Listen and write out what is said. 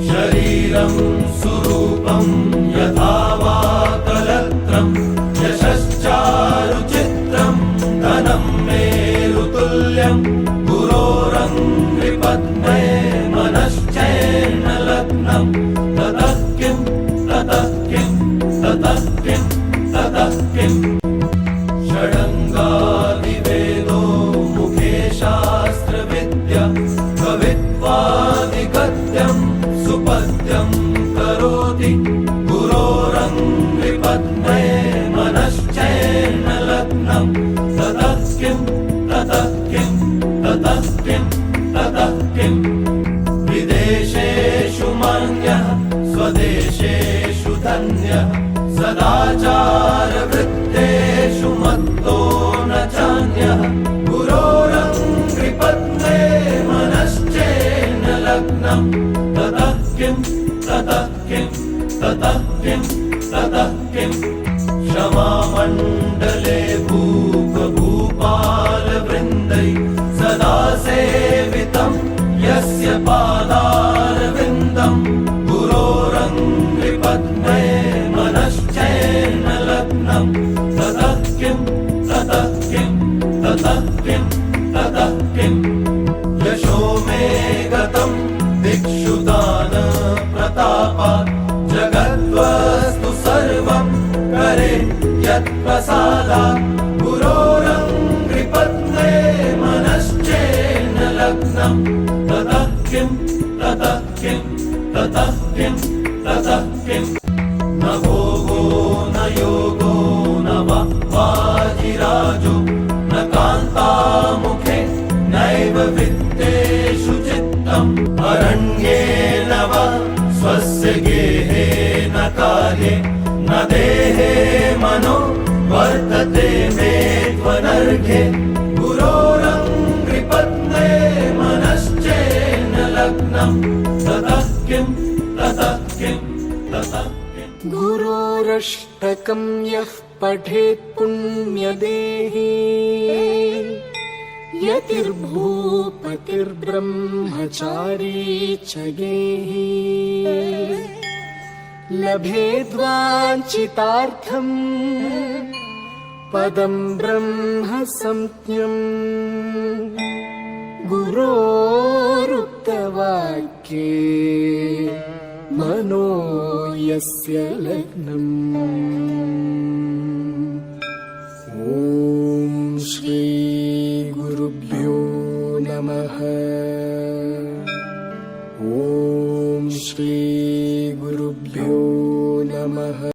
शरीरं सुरूपं यथा वा कलत्रं यशश्चारुचित्रं धनं मेरुतुल्यं गुरोरङ्घ्रिपद्मे मनश्चैन लग्नं ततः किं ततः किं ततः किं ततः किम् षडङ्गादिवेदो मुखे शास्त्रविद्या कवित्वादिगद्यं सुपद्यं करोति गुरोरङ्घ्रिपद्मे मनश्चैन लग्नं ततः किं ततः किं ततः किं ततः किम् विदेशेषु मन्यः स्वदेशेषु धन्यः सदाचारवृत्तेषु मत्तो न चान्यः गुरोरङ्घ्रिपद्मे मनश्चैन लग्नं ततः किं ततः किं ततः किं ततः किम् क्षमामण्डले भूपभूपालवृन्दै सदा सेवितं यस्य पादारविन्दं गुरोरङ्घ्रिपद्मे मनश्चैन लग्नं ततः किं ततः किं ततः किं ततः किम् यशो मे गतं दिक्षु दानप्रतापात् जगद्वस्तु सर्वं करे यत्प्रसादात् गुरोरङ्घ्रिपद्मे मनश्चैन लग्नं ततः किं ततः किं ततः किं ततः किम् न भोगो न योगो न वा वाजिराजो न कान्तामुखे नैव वित्तेषु चित्तम् अरण्येन वा स्वस्य गेहेन कार्ये न देहे मनो वर्तते मे त्वनर्घ्ये गुरोरङ्घ्रिपद्मे मनश्चैन लग्नं ततः किं ततः किं ततः गुरोरष्टकं यः पठेत् पुण्यदेही यतिर्भूपतिर्ब्रह्मचारी च गेही लभेद्वाञ्छितार्थं पदं ब्रह्म संज्ञम् गुरोरुक्तवाक्ये मनो यस्य लग्नम्। ॐ श्री गुरुभ्यो नमः।